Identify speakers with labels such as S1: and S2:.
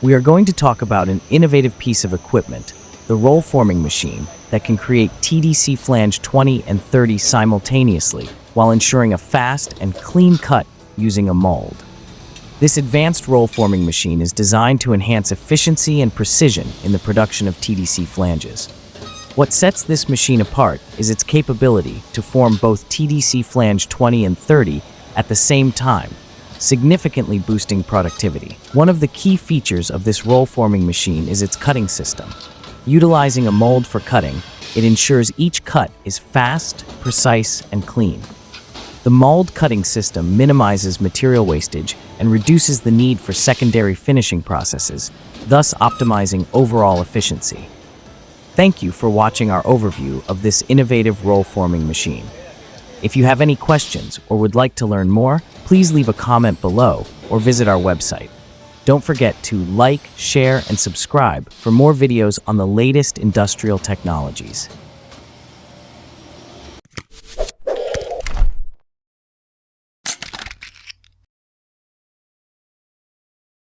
S1: We are going to talk about an innovative piece of equipment, the roll forming machine, that can create TDC Flange 20 and 30 simultaneously while ensuring a fast and clean cut using a mold. This advanced roll forming machine is designed to enhance efficiency and precision in the production of TDC flanges. What sets this machine apart is its capability to form both TDC Flange 20 and 30 at the same time, significantly boosting productivity. One of the key features of this roll forming machine is its cutting system. Utilizing a mold for cutting, it ensures each cut is fast, precise, and clean. The mold cutting system minimizes material wastage and reduces the need for secondary finishing processes, thus optimizing overall efficiency. Thank you for watching our overview of this innovative roll forming machine. If you have any questions or would like to learn more, please leave a comment below or visit our website. Don't forget to like, share, and subscribe for more videos on the latest industrial technologies.